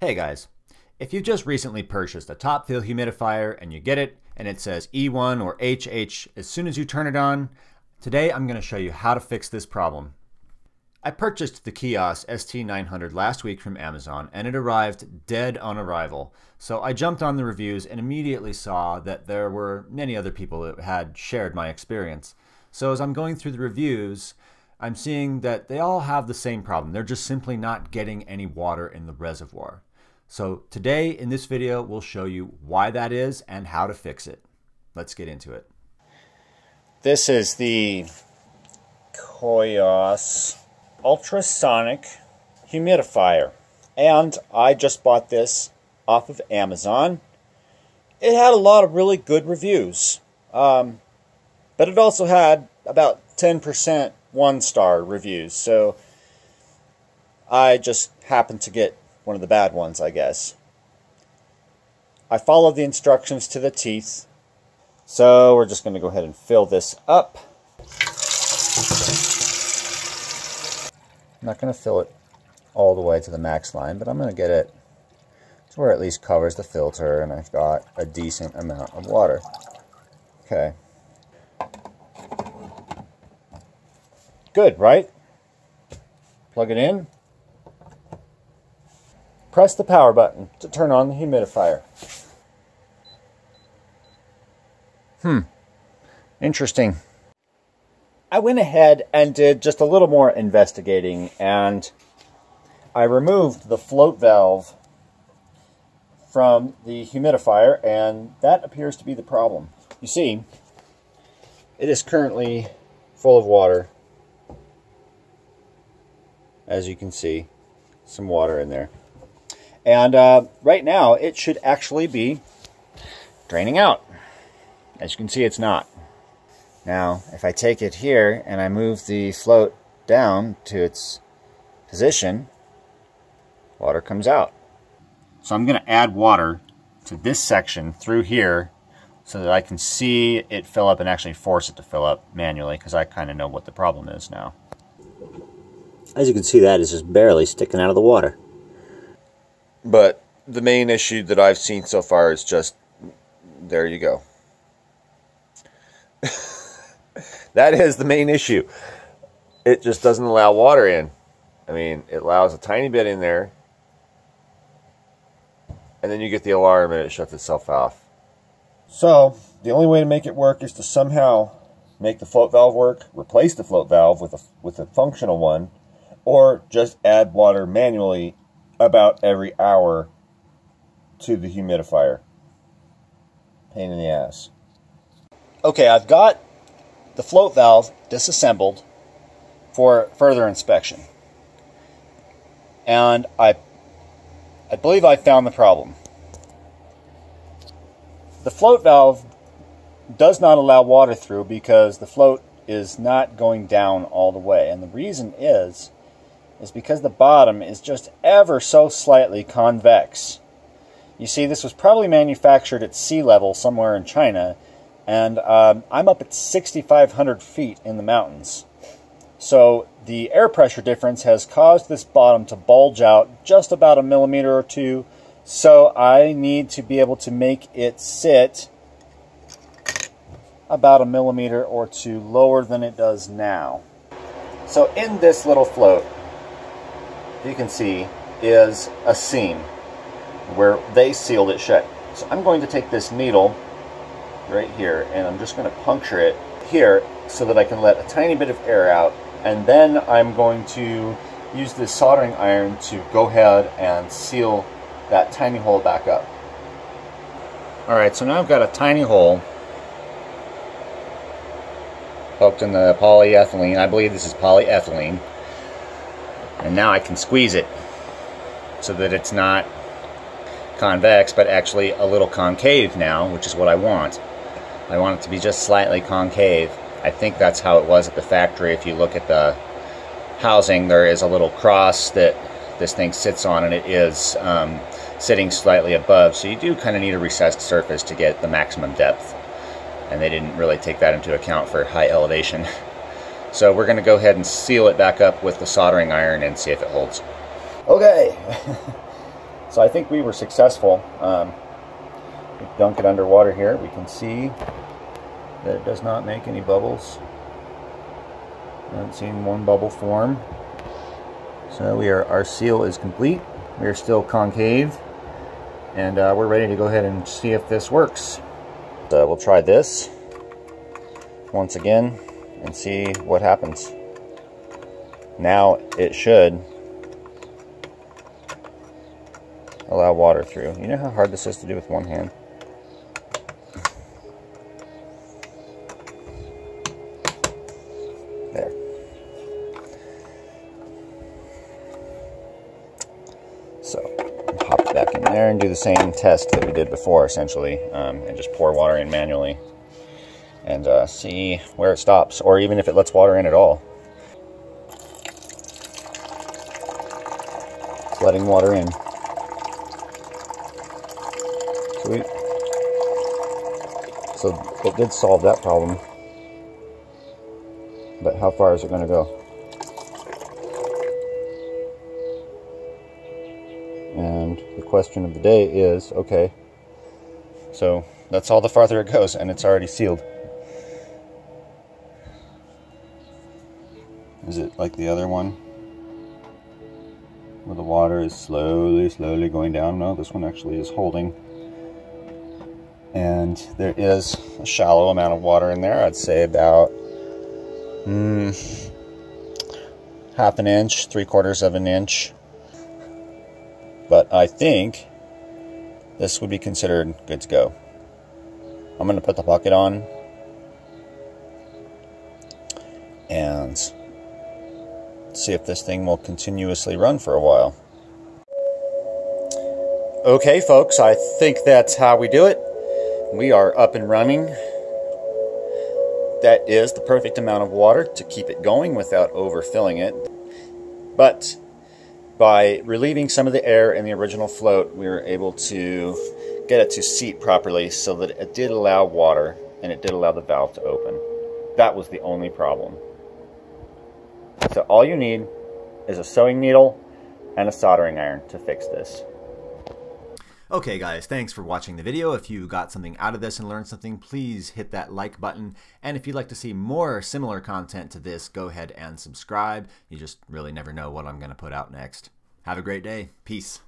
Hey guys, if you just recently purchased a top fill humidifier and you get it and it says E1 or HH as soon as you turn it on, today I'm going to show you how to fix this problem. I purchased the KOIOS ST-900 last week from Amazon and it arrived dead on arrival. So I jumped on the reviews and immediately saw that there were many other people that had shared my experience. So as I'm going through the reviews, I'm seeing that they all have the same problem. They're just simply not getting any water in the reservoir. So today in this video, we'll show you why that is and how to fix it. Let's get into it. This is the KOIOS ultrasonic humidifier, and I just bought this off of Amazon. It had a lot of really good reviews, but it also had about 10% one-star reviews, so I just happened to get one of the bad ones, I guess. I followed the instructions to the teeth, so we're just going to go ahead and fill this up. I'm not going to fill it all the way to the max line, but I'm going to get it to where it at least covers the filter and I've got a decent amount of water. Okay. Good, right? Plug it in. Press the power button to turn on the humidifier. Interesting. I went ahead and did just a little more investigating, and I removed the float valve from the humidifier, and that appears to be the problem. You see, it is currently full of water. As you can see, some water in there. And right now, it should actually be draining out. As you can see, it's not. Now, if I take it here and I move the float down to its position, water comes out. So I'm going to add water to this section through here so that I can see it fill up and actually force it to fill up manually, because I kind of know what the problem is now. As you can see, that is just barely sticking out of the water. But the main issue that I've seen so far is just, there you go. That is the main issue. It just doesn't allow water in. I mean, it allows a tiny bit in there, and then you get the alarm and it shuts itself off. So, the only way to make it work is to somehow make the float valve work, replace the float valve with a functional one, or just add water manually about every hour to the humidifier. Pain in the ass. Okay, I've got the float valve disassembled for further inspection. And I believe I found the problem. The float valve does not allow water through because the float is not going down all the way. And the reason is because the bottom is just ever so slightly convex. You see, this was probably manufactured at sea level somewhere in China, and I'm up at 6,500 feet in the mountains. So the air pressure difference has caused this bottom to bulge out just about a millimeter or two, so I need to be able to make it sit about a millimeter or two lower than it does now. So in this little float, you can see, is a seam where they sealed it shut. So I'm going to take this needle right here and I'm just going to puncture it here so that I can let a tiny bit of air out, and then I'm going to use this soldering iron to go ahead and seal that tiny hole back up. Alright, so now I've got a tiny hole poked in the polyethylene. I believe this is polyethylene. And now I can squeeze it so that it's not convex, but actually a little concave now, which is what I want. I want it to be just slightly concave. I think that's how it was at the factory. If you look at the housing, there is a little cross that this thing sits on, and it is sitting slightly above. So you do kind of need a recessed surface to get the maximum depth. And they didn't really take that into account for high elevation. So we're going to go ahead and seal it back up with the soldering iron and see if it holds. Okay. So I think we were successful. We dunk it underwater here. We can see that it does not make any bubbles. I haven't seen one bubble form. So our seal is complete. We are still concave, and we're ready to go ahead and see if this works. We'll try this once again and see what happens. Now it should allow water through. You know how hard this is to do with one hand? There. So, pop it back in there and do the same test that we did before, essentially, and just pour water in manually and see where it stops, or even if it lets water in at all. It's letting water in. Sweet. So it did solve that problem, but how far is it going to go? And the question of the day is, okay, so that's all the farther it goes, and it's already sealed. Is it like the other one, where the water is slowly going down? No, this one actually is holding. And there is a shallow amount of water in there. I'd say about half an inch, 3/4 of an inch. But I think this would be considered good to go. I'm going to put the bucket on and see if this thing will continuously run for a while. Okay, folks, I think that's how we do it. We are up and running. That is the perfect amount of water to keep it going without overfilling it. But by relieving some of the air in the original float, we were able to get it to seat properly so that it did allow water and it did allow the valve to open. That was the only problem. So all you need is a sewing needle and a soldering iron to fix this. Okay guys, thanks for watching the video. If you got something out of this and learned something, please hit that like button. And if you'd like to see more similar content to this, go ahead and subscribe. You just really never know what I'm going to put out next. Have a great day. Peace.